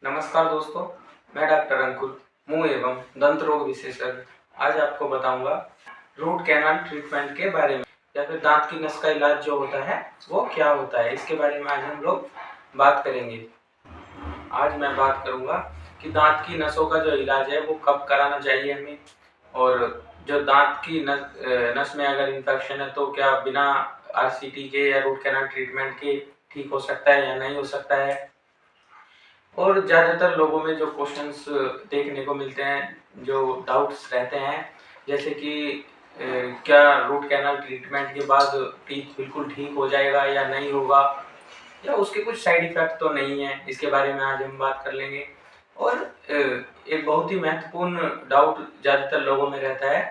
नमस्कार दोस्तों, मैं डॉक्टर अंकुर, मुंह एवं दंत रोग विशेषज्ञ आज आपको बताऊंगा रूट कैनाल ट्रीटमेंट के बारे में या फिर दांत की नस का इलाज जो होता है वो क्या होता है, इसके बारे में आज हम लोग बात करेंगे। आज मैं बात करूंगा कि दांत की नसों का जो इलाज है वो कब कराना चाहिए हमें, और जो दांत की नस में अगर इन्फेक्शन है तो क्या बिना आरसीटी के या रूट कैनाल ट्रीटमेंट के ठीक हो सकता है या नहीं हो सकता है। और ज़्यादातर लोगों में जो क्वेश्चंस देखने को मिलते हैं, जो डाउट्स रहते हैं, जैसे कि क्या रूट कैनाल ट्रीटमेंट के बाद टीथ बिल्कुल ठीक हो जाएगा या नहीं होगा, या उसके कुछ साइड इफ़ेक्ट तो नहीं है, इसके बारे में आज हम बात कर लेंगे। और एक बहुत ही महत्वपूर्ण डाउट ज़्यादातर लोगों में रहता है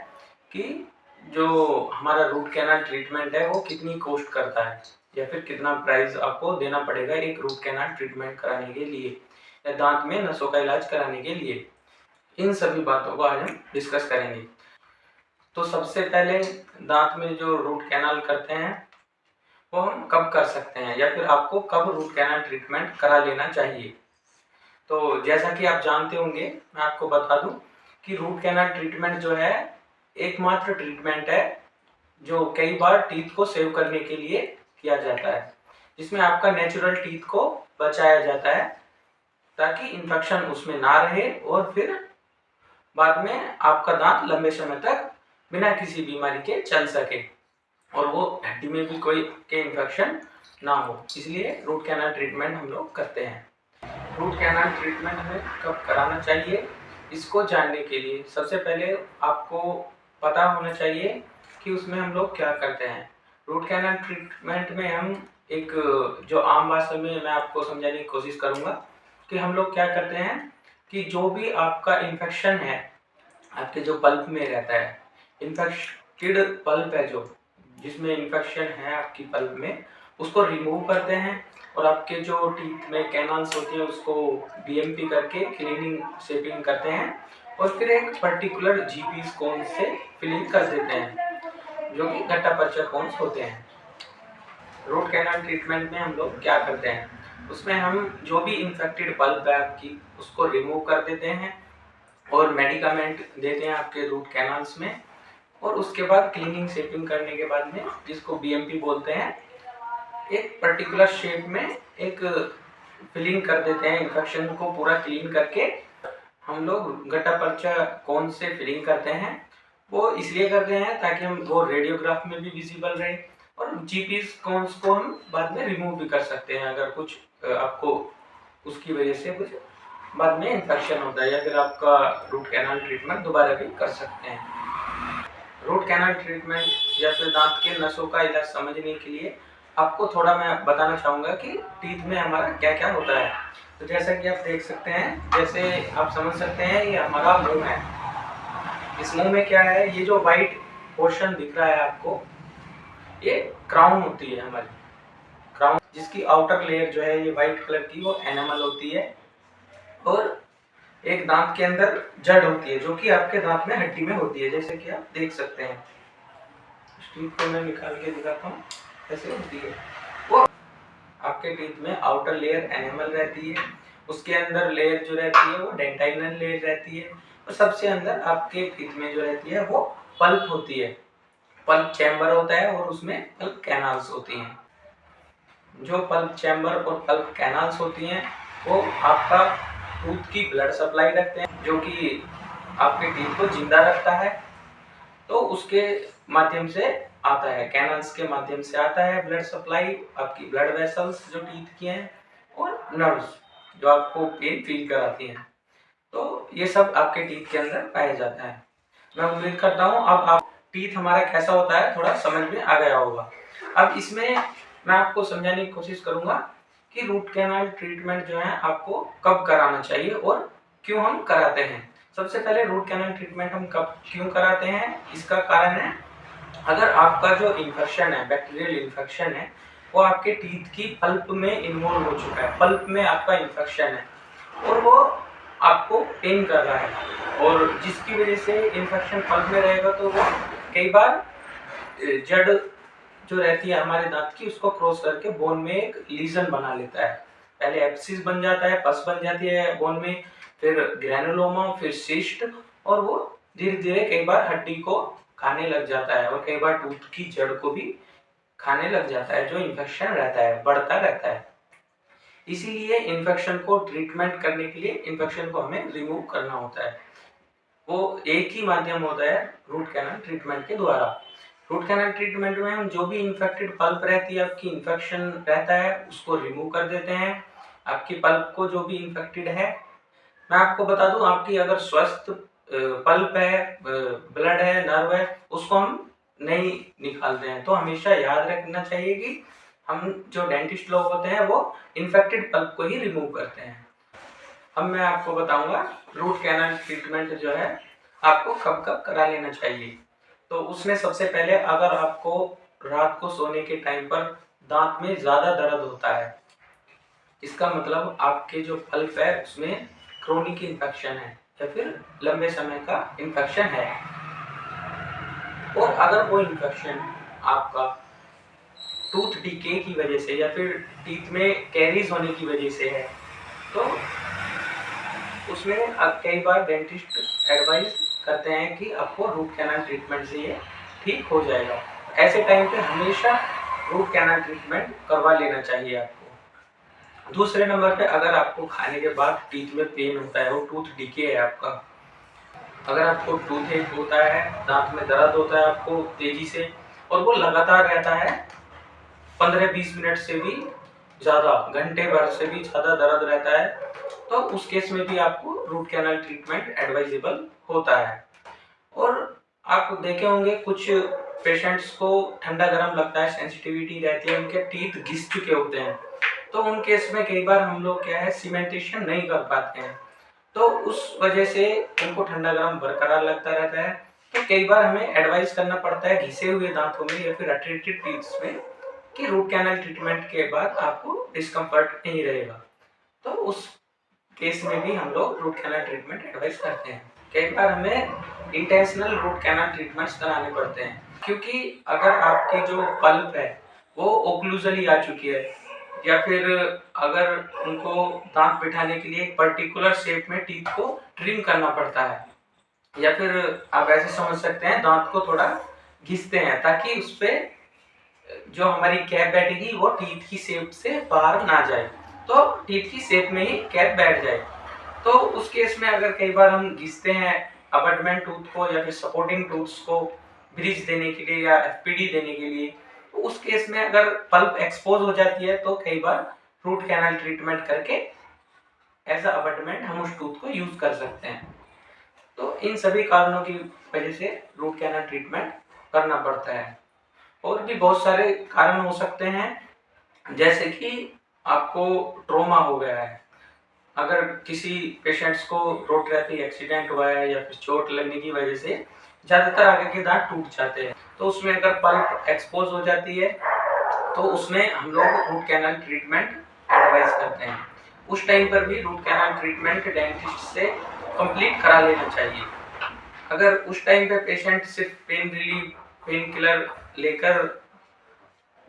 कि जो हमारा रूट कैनाल ट्रीटमेंट है वो कितनी कॉस्ट करता है, या फिर कितना प्राइस आपको देना पड़ेगा एक रूट कैनाल ट्रीटमेंट कराने के लिए या दांत में नसों का इलाज कराने के लिए। इन सभी बातों को आज हम डिस्कस करेंगे। तो सबसे पहले दांत में जो रूट कैनाल करते हैं वो हम कब कर सकते हैं, या फिर आपको कब रूट कैनाल ट्रीटमेंट करा लेना चाहिए। तो जैसा कि आप जानते होंगे, मैं आपको बता दूं कि रूट कैनाल ट्रीटमेंट जो है एकमात्र ट्रीटमेंट है जो कई बार टीथ को सेव करने के लिए किया जाता है, जिसमें आपका नेचुरल टीथ को बचाया जाता है ताकि इन्फेक्शन उसमें ना रहे और फिर बाद में आपका दांत लंबे समय तक बिना किसी बीमारी के चल सके और वो हड्डी में भी कोई के इन्फेक्शन ना हो। इसलिए रूट कैनाल ट्रीटमेंट हम लोग करते हैं। रूट कैनाल ट्रीटमेंट हमें कब कराना चाहिए, इसको जानने के लिए सबसे पहले आपको पता होना चाहिए कि उसमें हम लोग क्या करते हैं। रूट कैनाल ट्रीटमेंट में हम एक जो आम भाषा में मैं आपको समझाने की कोशिश करूँगा कि हम लोग क्या करते हैं कि जो भी आपका इन्फेक्शन है आपके जो पल्प में रहता है, इन्फेक्टेड पल्प है जो जिसमें इन्फेक्शन है आपकी पल्प में, उसको रिमूव करते हैं और आपके जो टीथ में कैनाल्स होती है उसको बीएमपी करके क्लीनिंग शेपिंग करते हैं और फिर एक पर्टिकुलर जीपी कोन से फिलिंग कर देते हैं जो कि गट्टा पर्चा कोन्स होते हैं। रूट कैनाल ट्रीटमेंट में हम लोग क्या करते हैं, उसमें हम जो भी इन्फेक्टेड पल्प है आपकी उसको रिमूव कर देते हैं और मेडिकामेंट देते हैं आपके रूट कैनाल्स में, और उसके बाद क्लीनिंग शेपिंग करने के बाद में, जिसको बीएमपी बोलते हैं, एक पर्टिकुलर शेप में एक फिलिंग कर देते हैं। इन्फेक्शन को पूरा क्लीन करके हम लोग गट्टा पर्चा कौन से फिलिंग करते हैं, वो इसलिए करते हैं ताकि हम वो रेडियोग्राफ में भी विजिबल रहे और जीपी कोन्स को हम बाद में रिमूव भी कर सकते हैं अगर कुछ आपको उसकी वजह से कुछ बाद में इन्फेक्शन होता है, या फिर आपका रूट कैनाल ट्रीटमेंट दोबारा भी कर सकते हैं। रूट कैनाल ट्रीटमेंट या फिर दांत के नसों का इलाज समझने के लिए आपको थोड़ा मैं बताना चाहूँगा कि टीथ में हमारा क्या क्या होता है। तो जैसा कि आप देख सकते हैं, जैसे आप समझ सकते हैं ये हमारा मुंह है। इस मुंह में क्या है, ये जो वाइट पोर्शन दिख रहा है आपको, ये क्राउन होती है हमारी क्राउन, जिसकी आउटर लेयर जो है ये वाइट कलर की वो एनामल होती है, और एक दांत के अंदर जड़ होती है जो कि आपके दांत में हड्डी में होती है, जैसे कि आप देख सकते हैं। टीथ को मैं निकाल के दिखाता हूँ कैसे होती है। वो आपके टीथ में आउटर लेयर एनामल रहती है, उसके अंदर लेयर जो रहती है वो डेंटाइनल लेयर रहती है, और सबसे अंदर आपके टीथ में जो रहती है वो पल्प होती है। पल्प चैम्बर होता है और उसमें पल्प कैनाल्स होती हैं। जो पल्प चैम्बर और पल्प कैनाल्स होती हैं वो आपका टूथ की ब्लड सप्लाई रखते हैं, जो कि आपके टीथ को जिंदा रखता है। तो उसके माध्यम से आता है, कैनाल्स के माध्यम से आता है ब्लड सप्लाई, आपकी ब्लड वेसल्स जो टीथ की हैं, और नर्व्स जो आपको पेन फील कराती हैं। तो ये सब आपके टीथ के अंदर पाया जाता है। मैं उम्मीद करता हूँ अब आप टीथ हमारा कैसा होता है थोड़ा समझ में आ गया होगा। अब इसमें मैं आपको समझाने की कोशिश करूंगा कि रूट कैनाल ट्रीटमेंट जो है आपको कब कराना चाहिए और क्यों हम कराते हैं। सबसे पहले रूट कैनाल ट्रीटमेंट हम कब क्यों कराते हैं, इसका कारण है अगर आपका जो इन्फेक्शन है, बैक्टीरियल इन्फेक्शन है, वो आपके टीथ की पल्प में इन्वॉल्व हो चुका है, पल्प में आपका इन्फेक्शन है और वो आपको पेन कर रहा है, और जिसकी वजह से इन्फेक्शन पल्प में रहेगा तो वो कई बार जड़ जो रहती है हमारे दांत की उसको क्रॉस करके बोन में एक लीजन बना लेता है, पहले एब्सिस बन जाता है, पस बन जाती है बोन में, फिर ग्रेनुलोमा, फिर सिस्ट, और वो धीरे धीरे कई बार हड्डी को खाने लग जाता है और कई बार टूथ की जड़ को भी खाने लग जाता है, जो इन्फेक्शन रहता है बढ़ता रहता है। इसीलिए इन्फेक्शन को ट्रीटमेंट करने के लिए इन्फेक्शन को हमें रिमूव करना होता है। वो एक ही माध्यम होता है रूट कैनाल ट्रीटमेंट के द्वारा। रूट कैनाल ट्रीटमेंट में हम जो भी इन्फेक्टेड पल्प रहती है, आपकी इन्फेक्शन रहता है, उसको रिमूव कर देते हैं। आपकी पल्प को जो भी इन्फेक्टेड है, मैं आपको बता दूं, आपकी अगर स्वस्थ पल्प है, ब्लड है, नर्व है, उसको हम नहीं निकालते हैं। तो हमेशा याद रखना चाहिए कि हम जो डेंटिस्ट लोग होते हैं वो इन्फेक्टेड पल्प को ही रिमूव करते हैं। अब मैं आपको बताऊंगा रूट कैनाल ट्रीटमेंट जो है आपको कब कब करा लेना चाहिए। तो उसमें सबसे पहले, अगर आपको रात को सोने के टाइम पर दांत में ज़्यादा दर्द होता है, इसका मतलब आपके जो पल्प है उसमें क्रोनिक इन्फेक्शन है या फिर लंबे समय का इन्फेक्शन है। और अगर वो इन्फेक्शन आपका टूथ डीके की वजह से या फिर टीथ में कैरीज होने की वजह से है, तो उसमें अब कई बार डेंटिस्ट एडवाइस करते हैं कि आपको रूट कैनाल ट्रीटमेंट से ये ठीक हो जाएगा। ऐसे टाइम पे हमेशा रूट कैनाल ट्रीटमेंट करवा लेना चाहिए आपको। दूसरे नंबर पे, अगर आपको खाने के बाद टीथ में पेन होता है, वो टूथ डीके है आपका, अगर आपको टूथ एक होता है, दांत में दर्द होता है आपको तेजी से, और वो लगातार रहता है 15-20 मिनट से भी ज़्यादा, घंटे भर से भी ज़्यादा दर्द रहता है, तो उस केस में भी आपको रूट कैनाल ट्रीटमेंट एडवाइजेबल होता है। और आप देखे होंगे कुछ पेशेंट्स को ठंडा गर्म लगता है, सेंसिटिविटी रहती है, उनके टीथ घिस चुके होते हैं, तो उन केस में कई बार हम लोग क्या है, सीमेंटेशन नहीं कर पाते हैं, तो उस वजह से उनको ठंडा गर्म बरकरार लगता रहता है। तो कई बार हमें एडवाइस करना पड़ता है घिसे हुए दांतों में या फिर अट्रेटेड टीथ्स में कि रूट कैनाल ट्रीटमेंट के बाद आपको डिस्कम्फर्ट नहीं रहेगा, तो उस केस में भी हम लोग रूट कैनाल ट्रीटमेंट एडवाइस करते हैं। कई बार हमें इंटेंशनल रूट कैनाल ट्रीटमेंट्स कराने पड़ते हैं, क्योंकि अगर आपकी जो पल्प है वो ओक्लूजली आ चुकी है, या फिर अगर उनको दांत बिठाने के लिए एक पर्टिकुलर शेप में टीथ को ट्रिम करना पड़ता है, या फिर आप ऐसे समझ सकते हैं दांत को थोड़ा घिसते हैं ताकि उस पर जो हमारी कैप बैठेगी वो टीथ की शेप से बाहर ना जाए, तो टीथ की शेप में ही कैप बैठ जाए। तो उस केस में अगर कई बार हम घिसते हैं अबटमेंट टूथ को या फिर सपोर्टिंग टूथ्स को ब्रिज देने के लिए या एफपीडी देने के लिए, तो उस केस में अगर पल्प एक्सपोज हो जाती है तो कई बार रूट कैनाल ट्रीटमेंट करके एज अ अबटमेंट हम उस टूथ को यूज कर सकते हैं। तो इन सभी कारणों की वजह से रूट कैनाल ट्रीटमेंट करना पड़ता है। और भी बहुत सारे कारण हो सकते हैं, जैसे कि आपको ट्रॉमा हो गया है, अगर किसी पेशेंट्स को रोड ट्रैफिक एक्सीडेंट हुआ है या फिर चोट लगने की वजह से ज़्यादातर आगे के दांत टूट जाते हैं, तो उसमें अगर पल्प एक्सपोज हो जाती है तो उसमें हम लोग रूट कैनाल ट्रीटमेंट एडवाइस करते हैं। उस टाइम पर भी रूट कैनाल ट्रीटमेंट डेंटिस्ट से कंप्लीट करा लेना चाहिए। अगर उस टाइम पे पेशेंट सिर्फ पेन रिलीफ, पेन किलर लेकर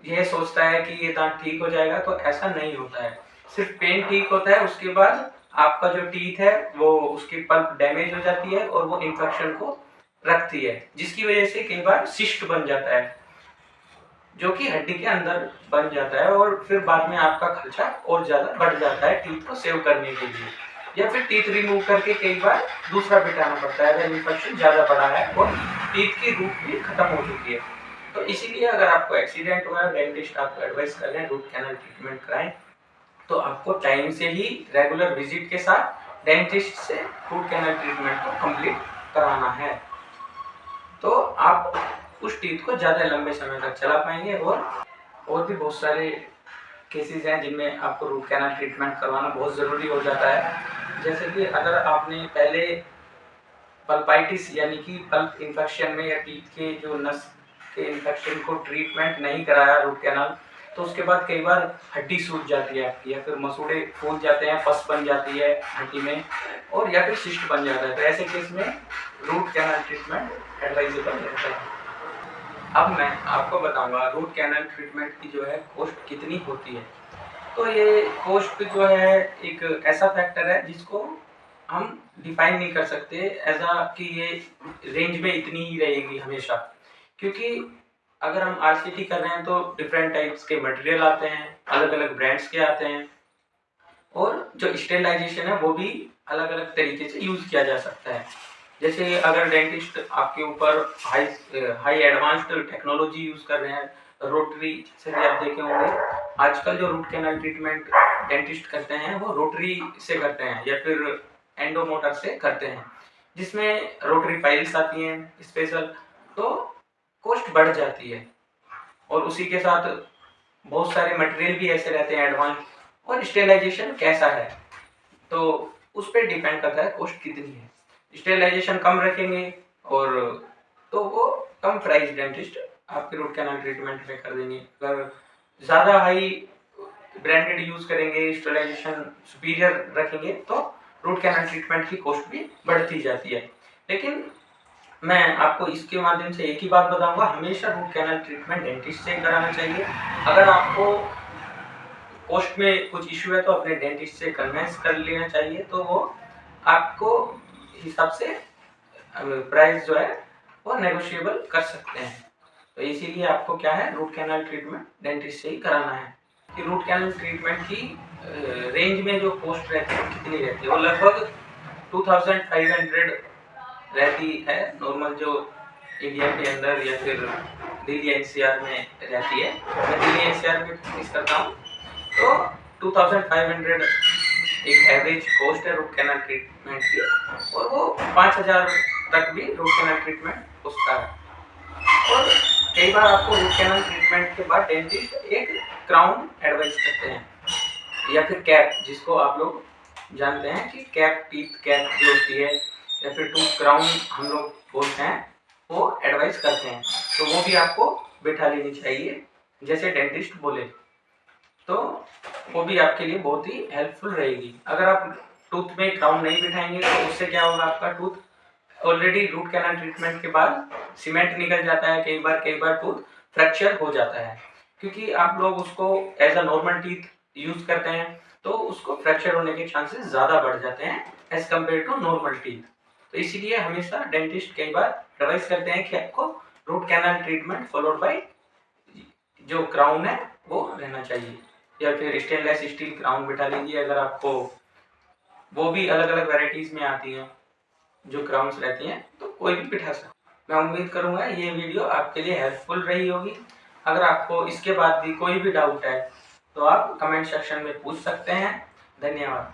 यह सोचता है कि ये दांत ठीक हो जाएगा, तो ऐसा नहीं होता है। सिर्फ पेन ठीक होता है, उसके बाद आपका जो टीथ है वो उसकी पल्प डैमेज हो जाती है और वो इन्फेक्शन को रखती है, जिसकी वजह से कई बार सिस्ट बन जाता है, जो कि हड्डी के अंदर बन जाता है, और फिर बाद में आपका खर्चा और ज़्यादा बढ़ जाता है टीथ को सेव करने के लिए, या फिर टीथ रिमूव करके कई बार दूसरा बिठाना पड़ता है अगर इन्फेक्शन ज़्यादा बड़ा है और टीथ की रूट भी खत्म हो चुकी है। तो इसीलिए अगर आपको एक्सीडेंट हुआ है, डेंटिस्ट आपको एडवाइस कर रहे हैं रूट कैनाल ट्रीटमेंट कराएं, तो आपको टाइम से ही रेगुलर विजिट के साथ डेंटिस्ट से रूट कैनाल ट्रीटमेंट को कंप्लीट कराना है, तो आप उस टीथ को ज़्यादा लंबे समय तक चला पाएंगे। और भी बहुत सारे केसेस हैं जिनमें आपको रूट कैनाल ट्रीटमेंट करवाना बहुत ज़रूरी हो जाता है। जैसे कि अगर आपने पहले पल्पाइटिस यानी कि पल्प इन्फेक्शन में या टीथ के जो नस के इन्फेक्शन को ट्रीटमेंट नहीं कराया रूट कैनाल, तो उसके बाद कई बार हड्डी सूज जाती है आपकी, या फिर मसूड़े फूल जाते हैं, पस बन जाती है हड्डी में, और या फिर सिस्ट बन जाता है, तो ऐसे केस में रूट कैनाल ट्रीटमेंट एडवाइजेबल रहता है। अब मैं आपको बताऊंगा रूट कैनाल ट्रीटमेंट की जो है कॉस्ट कितनी होती है। तो ये कॉस्ट जो है एक ऐसा फैक्टर है जिसको हम डिफाइन नहीं कर सकते एज अ कि ये रेंज में इतनी ही रहेगी हमेशा, क्योंकि अगर हम आरसीटी कर रहे हैं तो डिफरेंट टाइप्स के मटेरियल आते हैं, अलग अलग ब्रांड्स के आते हैं, और जो स्टेरिलाइजेशन है वो भी अलग अलग तरीके से यूज किया जा सकता है। जैसे अगर डेंटिस्ट आपके ऊपर हाई एडवांस्ड टेक्नोलॉजी यूज कर रहे हैं, रोटरी से भी आप देखे होंगे, आजकल जो रूट कैनाल ट्रीटमेंट डेंटिस्ट करते हैं वो रोटरी से करते हैं या फिर एंडोमोटर से करते हैं, जिसमें रोटरी फाइल्स आती हैं स्पेशल, तो कॉस्ट बढ़ जाती है। और उसी के साथ बहुत सारे मटेरियल भी ऐसे रहते हैं एडवांस, और स्टेरिलाइजेशन कैसा है तो उस पर डिपेंड करता है कॉस्ट कितनी है। स्टेरिलाइजेशन कम रखेंगे और तो वो कम प्राइस डेंटिस्ट आपके रूट कैनाल ट्रीटमेंट में कर देंगे। अगर ज़्यादा हाई ब्रांडेड यूज करेंगे, स्टेरिलाइजेशन सुपीरियर रखेंगे, तो रूट कैनाल ट्रीटमेंट की कॉस्ट भी बढ़ती जाती है। लेकिन मैं आपको इसके माध्यम से एक ही बात बताऊंगा, हमेशा रूट कैनाल ट्रीटमेंट डेंटिस्ट से कराना चाहिए। अगर आपको कॉस्ट में कुछ इशू है तो अपने डेंटिस्ट से कन्विंस कर लेना चाहिए, तो वो आपको हिसाब से प्राइस जो है वो नेगोशिएबल कर सकते हैं। तो इसीलिए आपको क्या है, रूट कैनाल ट्रीटमेंट डेंटिस्ट से ही कराना है। कि रूट कैनाल ट्रीटमेंट की रेंज में जो कॉस्ट रहती है कितनी रहती है, वो लगभग 2500 रहती है नॉर्मल, जो इंडिया के अंदर या फिर दिल्ली एनसीआर में रहती है। मैं दिल्ली एनसीआर में प्रैक्टिस करता हूँ, तो 2500 एक एवरेज कॉस्ट है रूट कैनाल ट्रीटमेंट की, और वो 5000 तक भी रूट कैनाल ट्रीटमेंट उसका है। और कई बार आपको रूट कैनाल ट्रीटमेंट के बाद डेंटिस्ट एक क्राउन एडवाइस करते हैं या फिर कैप, जिसको आप लोग जानते हैं कि कैप, टीथ कैप जो होती है, या फिर टूथ क्राउन हम लोग बोलते हैं, वो एडवाइस करते हैं। तो वो भी आपको बिठा लेनी चाहिए जैसे डेंटिस्ट बोले, तो वो भी आपके लिए बहुत ही हेल्पफुल रहेगी। अगर आप टूथ में क्राउन नहीं बिठाएंगे तो उससे क्या होगा, आपका tooth already root canal treatment के बाद सीमेंट निकल जाता है, कई बार टूथ फ्रैक्चर हो जाता है, क्योंकि आप लोग उसको as a normal teeth use करते हैं, तो उसको फ्रैक्चर होने के चांसेस ज़्यादा बढ़ जाते हैं as compare to normal teeth. तो इसीलिए हमेशा डेंटिस्ट कई बार एडवाइस करते हैं कि आपको root canal treatment followed by जो क्राउन है वो रहना चाहिए, या फिर स्टेनलेस स्टील क्राउन बिठा लीजिए। अगर आपको वो भी अलग अलग वेराइटीज में आती हैं जो क्राउन्स रहती हैं, तो कोई भी बिठा सकता। मैं उम्मीद करूंगा ये वीडियो आपके लिए हेल्पफुल रही होगी। अगर आपको इसके बाद भी कोई भी डाउट है तो आप कमेंट सेक्शन में पूछ सकते हैं। धन्यवाद।